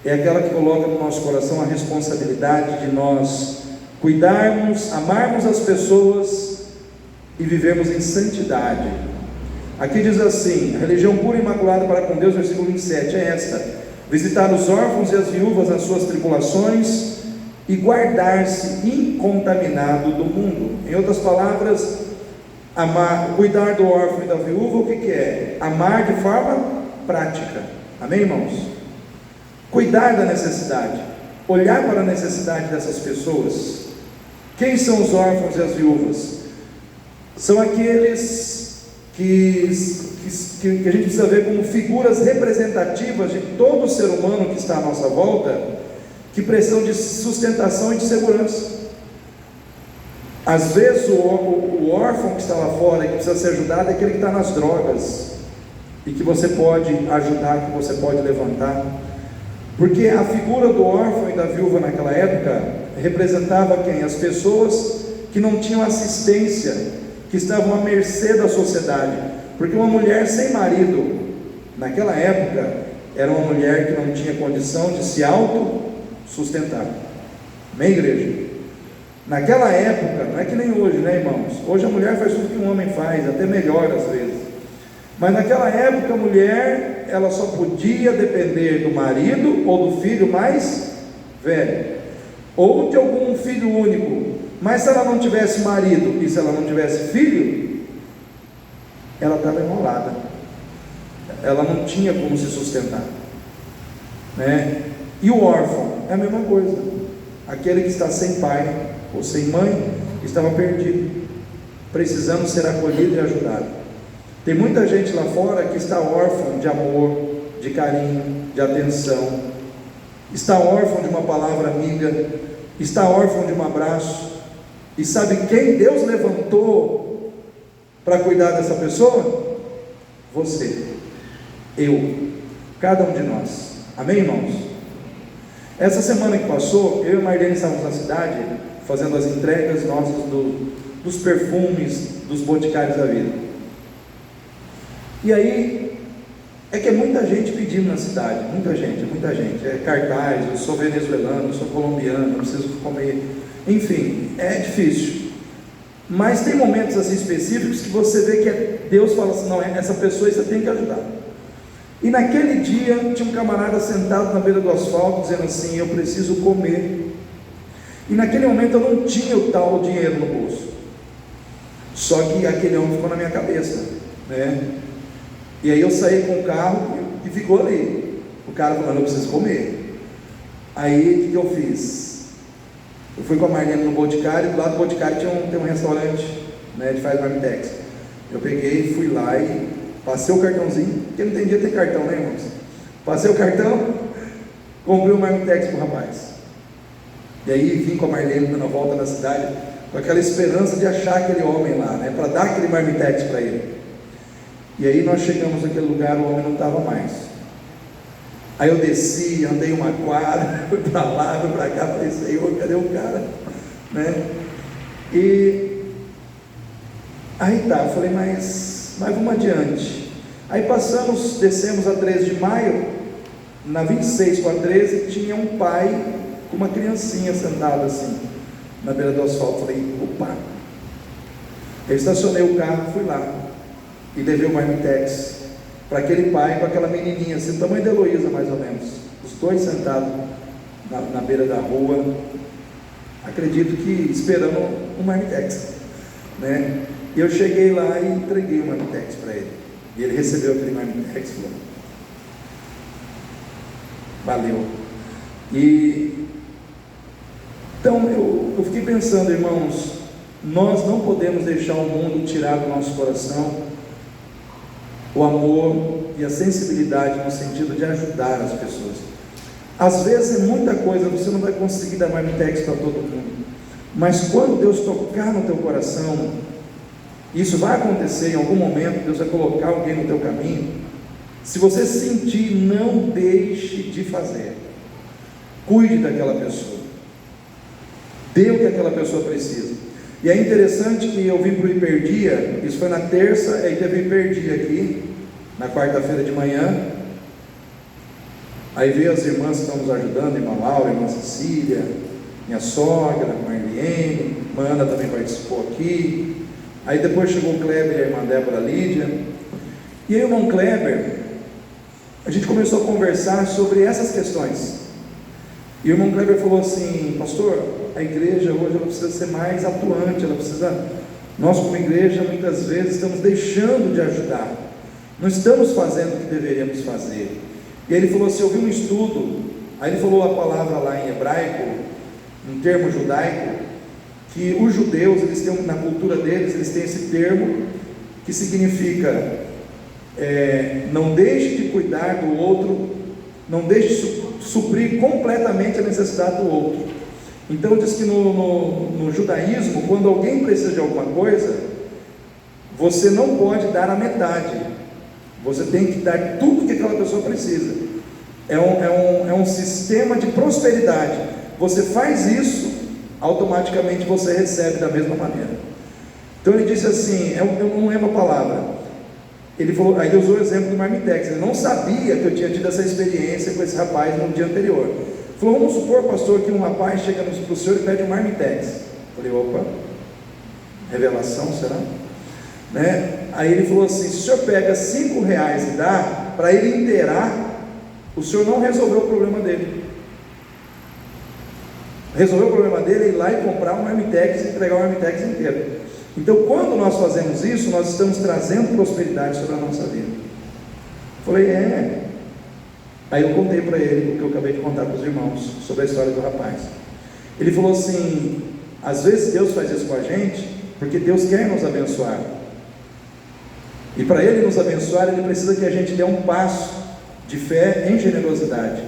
é aquela que coloca no nosso coração a responsabilidade de nós cuidarmos, amarmos as pessoas e vivermos em santidade. Aqui diz assim: a religião pura e imaculada para com Deus, versículo 27, é esta: visitar os órfãos e as viúvas nas suas tribulações e guardar-se incontaminado do mundo. Em outras palavras, amar, cuidar do órfão e da viúva, o que é? Amar de forma prática. Amém, irmãos? Cuidar da necessidade, olhar para a necessidade dessas pessoas. Quem são os órfãos e as viúvas? São aqueles que a gente precisa ver como figuras representativas de todo ser humano que está à nossa volta, que precisam de sustentação e de segurança. Às vezes o órfão que está lá fora e que precisa ser ajudado é aquele que está nas drogas, e que você pode ajudar, que você pode levantar, porque a figura do órfão e da viúva naquela época representava quem? As pessoas que não tinham assistência, que estavam à mercê da sociedade, porque uma mulher sem marido naquela época era uma mulher que não tinha condição de se auto sustentar. Amém, igreja? Naquela época, não é que nem hoje, né, irmãos? Hoje a mulher faz tudo que um homem faz, até melhor às vezes. Mas naquela época a mulher, ela só podia depender do marido ou do filho mais velho, ou de algum filho único. Mas se ela não tivesse marido e se ela não tivesse filho, ela estava enrolada, ela não tinha como se sustentar, né? E o órfão é a mesma coisa, aquele que está sem pai ou sem mãe, estava perdido, precisando ser acolhido e ajudado. Tem muita gente lá fora que está órfão de amor, de carinho, de atenção, está órfão de uma palavra amiga, está órfão de um abraço. E sabe quem Deus levantou para cuidar dessa pessoa? Você, eu, cada um de nós. Amém, irmãos? Essa semana que passou, eu e a Marlene estávamos na cidade fazendo as entregas nossas dos perfumes, dos boticários da vida. E aí, é que é muita gente pedindo na cidade, muita gente, é cartaz, eu sou venezuelano, eu sou colombiano, eu preciso comer, enfim, é difícil. Mas tem momentos assim específicos que você vê que Deus fala assim, não, essa pessoa você tem que ajudar. E naquele dia, tinha um camarada sentado na beira do asfalto, dizendo assim, eu preciso comer. E naquele momento eu não tinha o tal dinheiro no bolso. Só que aquele homem ficou na minha cabeça, né? E aí eu saí com o carro e ficou ali. O cara falando, eu preciso comer. Aí o que eu fiz? Eu fui com a Marlene no Boticário, e do lado do Boticário tem um restaurante, né, de faz marmitex. Eu peguei, fui lá e passei o cartãozinho, porque não tem dia tem cartão, né, irmãos? Passei o cartão, comprei o marmitex pro rapaz. E aí vim com a Marlene dando a volta na cidade, com aquela esperança de achar aquele homem lá, né, para dar aquele marmitex para ele. E aí nós chegamos naquele lugar, o homem não estava mais. Aí eu desci, andei uma quadra, fui para lá, fui para cá, falei, Senhor, cadê o cara? Né? E aí tá, eu falei, mas vamos adiante. Aí passamos, descemos a 13 de maio, na 26 com a 13, tinha um pai com uma criancinha sentada assim, na beira do asfalto. Falei, opa. Eu estacionei o carro, fui lá e levei o marmitex para aquele pai com aquela menininha, assim, do tamanho da Heloísa mais ou menos, os dois sentados na beira da rua, acredito que esperando um marmitex, né? E eu cheguei lá e entreguei o marmitex para ele, e ele recebeu aquele marmitex e falou, valeu. E então eu fiquei pensando, irmãos, nós não podemos deixar o mundo tirar do nosso coração o amor e a sensibilidade no sentido de ajudar as pessoas. Às vezes é muita coisa, você não vai conseguir dar marmitex para todo mundo, mas quando Deus tocar no teu coração, isso vai acontecer em algum momento, Deus vai colocar alguém no teu caminho. Se você sentir, não deixe de fazer, cuide daquela pessoa, dê o que aquela pessoa precisa. E é interessante que eu vim para o Hiperdia, isso foi na terça, aí teve o Hiperdia aqui, na quarta-feira de manhã. Aí veio as irmãs que estão nos ajudando, irmã Laura, irmã Cecília, minha sogra, Marlene, irmã Ana também participou aqui. Aí depois chegou o Kleber e a irmã Débora Lídia. E aí o irmão Kleber, a gente começou a conversar sobre essas questões. E o irmão Kleber falou assim, pastor, a igreja hoje ela precisa ser mais atuante, nós como igreja muitas vezes estamos deixando de ajudar, não estamos fazendo o que deveríamos fazer. E ele falou assim, eu vi um estudo, aí ele falou a palavra lá em hebraico, um termo judaico, que os judeus, eles têm, na cultura deles, eles têm esse termo, que significa, não deixe de cuidar do outro, não deixe de suprir completamente a necessidade do outro. Então diz que no judaísmo, quando alguém precisa de alguma coisa, você não pode dar a metade, você tem que dar tudo que aquela pessoa precisa. É um sistema de prosperidade. Você faz isso, automaticamente você recebe da mesma maneira. Então ele disse assim, eu não lembro a palavra, ele falou, aí ele usou o exemplo do marmitex. Ele não sabia que eu tinha tido essa experiência com esse rapaz no dia anterior. Falou, vamos supor, pastor, que um rapaz chega para o senhor e pede um marmitex. Falei, opa, revelação, será? Né? Aí ele falou assim: se o senhor pega R$5 e dá para ele inteirar, o senhor não resolveu o problema dele. Resolveu o problema dele é ir lá e comprar um Marmitex e entregar o Marmitex inteiro. Então, quando nós fazemos isso, nós estamos trazendo prosperidade sobre a nossa vida. Falei, Aí eu contei para ele o que eu acabei de contar para os irmãos sobre a história do rapaz. Ele falou assim: às vezes Deus faz isso com a gente porque Deus quer nos abençoar, e para Ele nos abençoar, Ele precisa que a gente dê um passo de fé em generosidade.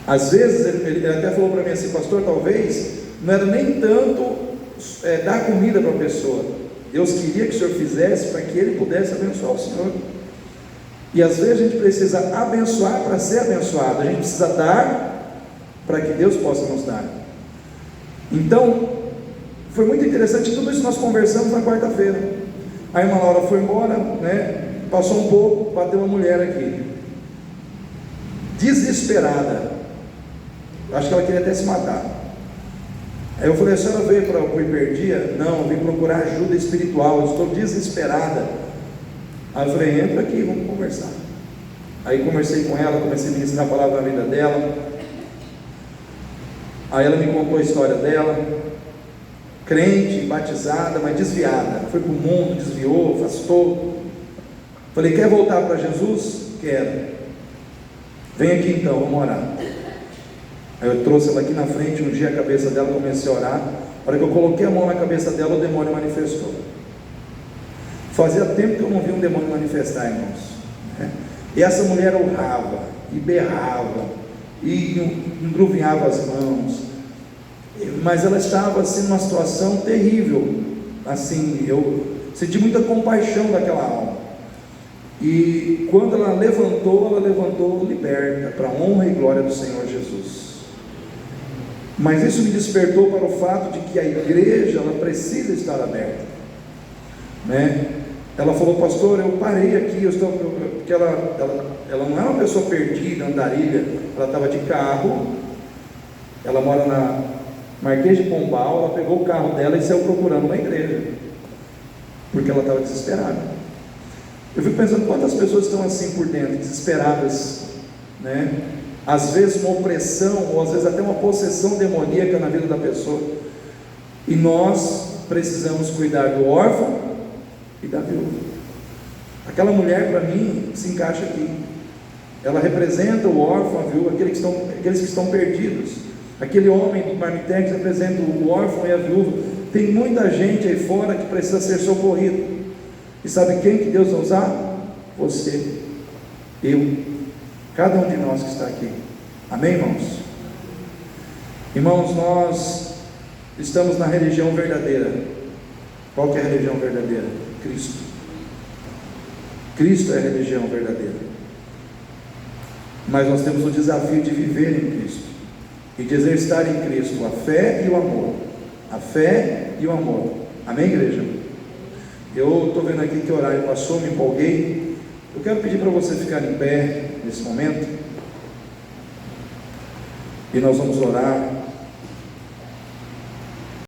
Às vezes ele até falou para mim assim: pastor, talvez não era nem tanto dar comida para a pessoa, Deus queria que o senhor fizesse para que Ele pudesse abençoar o senhor. E às vezes a gente precisa abençoar para ser abençoado, a gente precisa dar para que Deus possa nos dar. Então foi muito interessante, tudo isso nós conversamos na quarta-feira. A irmã Laura foi embora, né? Passou um pouco, bateu uma mulher aqui, desesperada, acho que ela queria até se matar. Aí eu falei: a senhora veio para o Hiperdia? Não, eu vim procurar ajuda espiritual, eu estou desesperada. Aí eu falei: entra aqui, vamos conversar. Aí conversei com ela, comecei a ministrar a palavra na vida dela. Aí ela me contou a história dela, crente, batizada, mas desviada, foi para o mundo, desviou, afastou. Falei: quer voltar para Jesus? Quero. Vem aqui então, vamos orar. Aí eu trouxe ela aqui na frente, ungi a cabeça dela, comecei a orar. Na hora que eu coloquei a mão na cabeça dela, o demônio manifestou. Fazia tempo que eu não vi um demônio manifestar, irmãos. E essa mulher urrava, e berrava, e engruvinhava as mãos, mas ela estava assim numa situação terrível. Assim, eu senti muita compaixão daquela alma. E quando ela levantou liberta, para a honra e glória do Senhor Jesus. Mas isso me despertou para o fato de que a igreja, ela precisa estar aberta, né? Ela falou: pastor, eu parei aqui, porque ela não é uma pessoa perdida, andarilha. Ela estava de carro, ela mora na Marquês de Pombal, ela pegou o carro dela e saiu procurando uma igreja, porque ela estava desesperada. Eu fico pensando quantas pessoas estão assim por dentro, desesperadas, né? Às vezes uma opressão, ou às vezes até uma possessão demoníaca na vida da pessoa, e nós precisamos cuidar do órfão e da viúva. Aquela mulher, para mim, se encaixa aqui. Ela representa o órfão, a viúva, aqueles que estão perdidos. Aquele homem do Marmitex representa o órfão e a viúva. Tem muita gente aí fora que precisa ser socorrido. E sabe quem que Deus vai usar? Você, eu, cada um de nós que está aqui. Amém, irmãos? Irmãos, nós estamos na religião verdadeira. Qual que é a religião verdadeira? Cristo. Cristo é a religião verdadeira. Mas nós temos o desafio de viver em Cristo e de exercitar em Cristo a fé e o amor. A fé e o amor. Amém, igreja? Eu estou vendo aqui que o horário passou, me empolguei. Eu quero pedir para você ficar em pé nesse momento, e nós vamos orar.